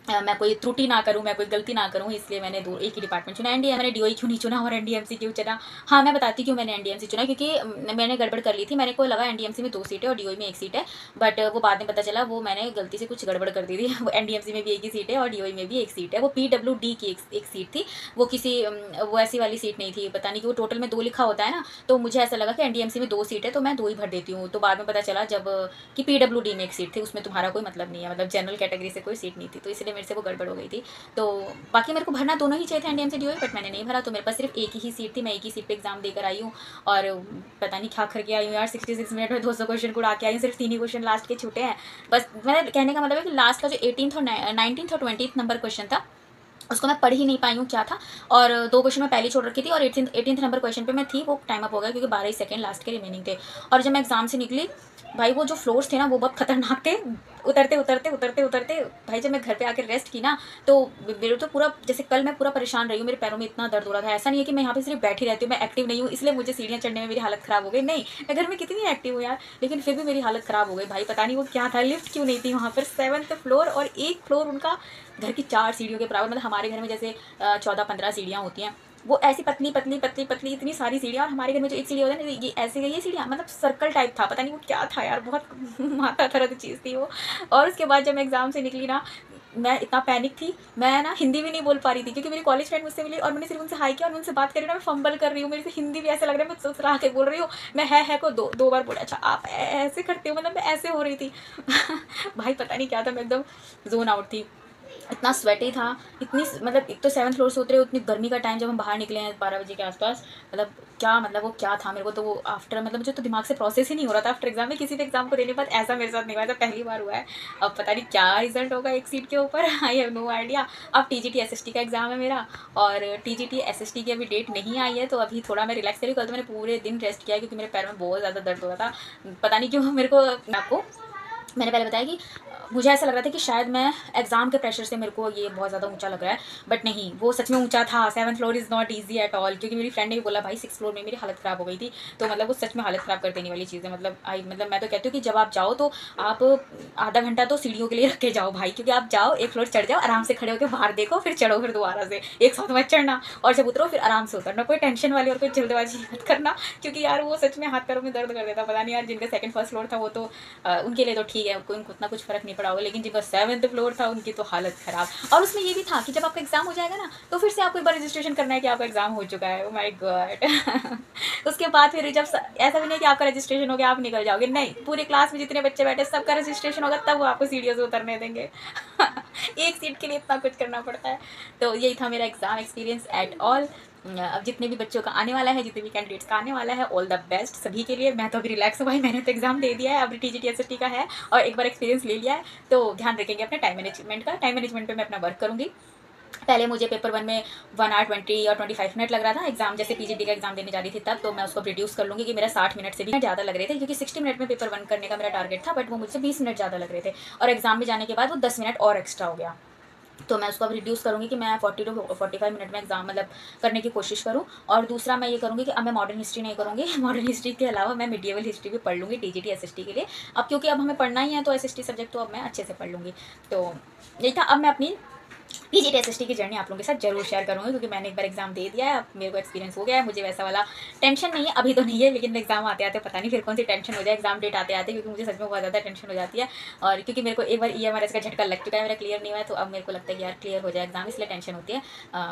मैं कोई त्रुटि ना करूँ, मैं कोई गलती ना करूँ, इसलिए मैंने दो एक ही डिपार्टमेंट चुना। एनडीए मैंने डीओई क्यों नहीं चुना और एनडीएमसी क्यों चुना? हाँ, मैं बताती हूँ क्यों मैंने एनडीएमसी चुना, क्योंकि मैंने गड़बड़ कर ली थी। मेरे को लगा एनडीएमसी में 2 सीटें और डीओई में 1 सीट है, बट वो बाद में पता चला वो मैंने गलती से कुछ गड़बड़ कर दी थी। वो एनडीएमसी में भी 1 ही सीट है और डीओई में भी 1 सीट है। वो पीडब्ल्यूडी की एक सीट थी, वो किसी वो ऐसी वाली सीट नहीं थी। पता नहीं कि वो टोटल में 2 लिखा होता है ना, तो मुझे ऐसा लगा कि एनडीएमसी में 2 सीट है तो मैं 2 ही भर देती हूँ। तो बाद में पता चला जब कि पीडब्ल्यूडी में 1 सीट थी, उसमें तुम्हारा कोई मतलब नहीं है, मतलब जनरल कैटेगरी से कोई सीट नहीं थी, तो इसलिए मेरे से वो गड़बड़ हो गई थी। तो बाकी मेरे को भरना दोनों ही चाहिए थे, एनडीएमसी डीओई, बट मैंने नहीं भरा। तो मेरे पास सिर्फ एक ही सीट थी, मैं एक ही सीट पे एग्जाम देकर आई हूँ, और पता नहीं क्या करके आई हूँ यार। 66 मिनट में 200 क्वेश्चन को उड़ा के आई हूँ, सिर्फ 3 ही क्वेश्चन लास्ट के छूटे हैं। बस मेरे कहने का मतलब है कि लास्ट का जो 18th और 19th और 20th नंबर क्वेश्चन था, उसको मैं पढ़ ही नहीं पाई हूँ क्या था। और 2 क्वेश्चन मैं पहले ही छोड़ रखी थी, और 18th नंबर क्वेश्चन पे मैं थी, वो टाइम अप हो गया क्योंकि 12 ही सेकंड लास्ट के रिमेनिंग थे। और जब मैं एग्जाम से निकली, भाई वो जो फ्लोर्स थे ना वो बहुत खतरनाक थे। उतरते उतरते उतरते उतरते भाई जब मैं घर पे आकर रेस्ट की ना, तो मेरे तो पूरा, जैसे कल मैं पूरा परेशान रही हूँ, मेरे पैरों में इतना दर्द हो रहा था। ऐसा नहीं है कि मैं यहाँ पे सिर्फ बैठी रहती हूँ, मैं एक्टिव नहीं हूँ इसलिए मुझे सीढ़ियाँ चढ़ने में मेरी हालत ख़राब हो गई, नहीं, मैं घर में कितनी एक्टिव हूँ यार, लेकिन फिर भी मेरी हालत ख़राब हो गई भाई। पता नहीं वो क्या था, लिफ्ट क्यों नहीं थी वहाँ पर। 7th फ्लोर, और एक फ्लोर उनका घर की 4 सीढ़ियों के बराबर। मतलब हमारे घर में जैसे 14-15 सीढ़ियाँ होती हैं, वो ऐसी पतली पतली पतली पतली इतनी सारी सीढ़ियाँ, और हमारे घर में जो एक सीढ़ी होता है ना, ये ऐसे गई है सीढ़ियाँ, मतलब सर्कल टाइप था। पता नहीं वो क्या था यार, बहुत माथा दर्द चीज़ थी वो। और उसके बाद जब मैं एग्ज़ाम से निकली ना, मैं इतना पैनिक थी, मैं ना हिंदी भी नहीं बोल पा रही थी, क्योंकि मेरी कॉलेज फ्रेंड मुझसे मिली और मैंने सिर्फ उनसे हाई किया और मैं उनसे बात कर रही हूँ ना, मैं फंबल कर रही हूँ, मेरे से हिंदी भी ऐसा लग रहा है मैं ससुरा के बोल रही हूँ। मैं है को दो बार बोला, अच्छा आप ऐसे करते हो, मतलब मैं ऐसे हो रही थी। भाई पता नहीं क्या था, मैं एकदम जोन आउट थी। इतना स्वेटी था, इतनी, मतलब एक तो 7th फ्लोर से उतरे, उतनी गर्मी का टाइम, जब हम बाहर निकले हैं 12 बजे के आसपास, मतलब क्या, मतलब वो क्या था, मेरे को तो वो आफ्टर, मतलब मुझे तो दिमाग से प्रोसेस ही नहीं हो रहा था आफ्टर एग्जाम में। किसी भी एग्जाम को देने के बाद ऐसा मेरे साथ नहीं हुआ, ऐसा पहली बार हुआ है। अब पता नहीं क्या रिजल्ट होगा एक सीट के ऊपर, आई हैव नो आइडिया। अब टीजीटी एसएसटी का एग्जाम है मेरा, और टीजीटी एसएसटी की अभी डेट नहीं आई है, तो अभी थोड़ा मैं रिलैक्स करी। कल तो मैंने पूरे दिन रेस्ट किया क्योंकि मेरे पैर में बहुत ज़्यादा दर्द हो रहा था, पता नहीं क्यों। मेरे को, आपको मैंने पहले बताया कि मुझे ऐसा लग रहा था कि शायद मैं एग्ज़ाम के प्रेशर से मेरे को ये बहुत ज़्यादा ऊंचा लग रहा है, बट नहीं, वो सच में ऊंचा था। 7th floor is not easy at all, क्योंकि मेरी फ्रेंड ने भी बोला भाई 6th फ्लोर में मेरी हालत ख़राब हो गई थी। तो मतलब वो सच में हालत ख़राब कर देने वाली चीज़ है। मतलब मैं तो कहती हूँ कि जब आप जाओ तो आप आधा घंटा तो सीढ़ियों के लिए रख के जाओ भाई, क्योंकि आप जाओ, एक फ्लोर चढ़ जाओ, आराम से खड़े होकर बाहर देखो, फिर चढ़ो, फिर दोबारा से एक साथ मत चढ़ना, और जब उतरो फिर आराम से उतरना, कोई टेंशन वाली और कोई जल्दबाजी मत करना, क्योंकि यार वो सच में हाथ पैरों में दर्द कर देता। पता नहीं यार, जिनका 2nd फर्स्ट फ्लोर था वो तो उनके लिए तो ठीक है, उनको उतना कुछ फ़र्क नहीं पड़ा होगा, लेकिन जिनका 7th फ्लोर था उनकी तो हालत ख़राब। और उसमें ये भी था कि जब आपका एग्जाम हो जाएगा ना, तो फिर से आपको एक बार रजिस्ट्रेशन करना है कि आपका एग्जाम हो चुका है। Oh my God. उसके बाद फिर जब ऐसा भी नहीं कि आपका रजिस्ट्रेशन हो गया आप निकल जाओगे, नहीं, पूरी क्लास में जितने बच्चे बैठे सबका रजिस्ट्रेशन होगा, तब वो आपको सीढ़ियों से उतरने देंगे। एक सीट के लिए इतना कुछ करना पड़ता है। तो यही था मेरा एग्ज़ाम एक्सपीरियंस एट ऑल। अब जितने भी बच्चों का आने वाला है, जितने भी कैंडिडेट्स का आने वाला है, ऑल द बेस्ट सभी के लिए। मैं तो अभी रिलैक्स हुआ है, मैंने तो एग्जाम दे दिया है, अभी TGT SST का है और एक बार एक्सपीरियंस ले लिया है, तो ध्यान रखेंगे अपने टाइम मैनेजमेंट का। टाइम मैनेजमेंट पे मैं अपना वर्क करूँगी। पहले मुझे पेपर 1 में 1 आवर 20 और 25 मिनट लग रहा था एग्जाम, जैसे PGT का एग्जाम देने जा रही थी तब, तो मैं उसको रिड्यूस कर लूँगी कि मेरा 60 मिनट से भी ज़्यादा लग रहे थे, क्योंकि 60 मिनट में पेपर 1 करने का मेरा टारगेट था, बट वो मुझसे 20 मिनट ज़्यादा लग रहे थे और एग्जाम में जाने के बाद वो 10 मिनट और एक्स्ट्रा हो गया। तो मैं उसको अब रिड्यूस करूँगी कि मैं 40 टू 45 मिनट में एग्जाम मतलब करने की कोशिश करूँ। और दूसरा मैं ये करूँगी कि अब मैं मॉडर्न हिस्ट्री नहीं करूँगी, मॉडर्न हिस्ट्री के अलावा मैं मिडिएवल हिस्ट्री भी पढ़ लूँगी TGT SST के लिए। अब क्योंकि अब हमें पढ़ना ही है तो SST सब्जेक्ट तो अब मैं अच्छे से पढ़ लूँगी। तो यही था। अब मैं अपनी PGT SST की जर्नी आप लोगों के साथ जरूर शेयर करूँगी, क्योंकि मैंने एक बार एग्जाम दे दिया है, अब मेरे को एक्सपीरियंस हो गया है, मुझे वैसा वाला टेंशन नहीं है, अभी तो नहीं है, लेकिन एग्जाम आते आते पता नहीं फिर कौन सी टेंशन हो जाए एग्जाम डेट आते आते, क्योंकि मुझे सच में बहुत ज़्यादा टेंशन हो जाती है। और क्योंकि मेरे को एक बार EMRS का झटका लग चुका है, मेरा क्लियर नहीं हुआ है, तो अब मेरे को लगता है कि यार क्लियर हो जाए एग्जाम, इसलिए टेंशन होती है।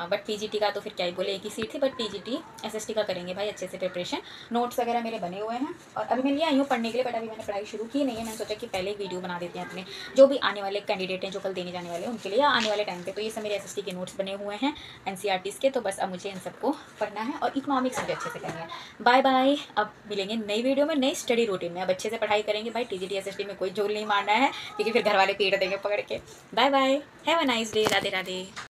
बट PGT का तो फिर क्या ही बोले, एक ही सीट थी, बट TGT SST का करेंगे भाई अच्छे से प्रिपरेशन। नोट्स वगैरह मेरे बने हुए हैं और अभी मैं लिए आई हूँ पढ़ने के लिए, बट अभी मैंने पढ़ाई शुरू की नहीं है। मैंने सोचा कि पहले एक वीडियो बना देते हैं अपने जो भी आने वाले कैंडिडेट हैं, जो कल देने जाने वाले हैं उनके लिए, या आने वाले टाइम पे। तो ये सब मेरे SST के नोट्स बने हुए हैं NCERTs के, तो बस अब मुझे इन सबको पढ़ना है और इकोनॉमिक्स मुझे अच्छे से करनी है। बाय बाय, अब मिलेंगे नई वीडियो में, नई स्टडी रूटीन में। अब अच्छे से पढ़ाई करेंगे भाई, TGT SST में कोई जोर नहीं मारना है, क्योंकि फिर घर वाले पीट देंगे पकड़ के। Bye bye, have a nice day, Radhe Radhe.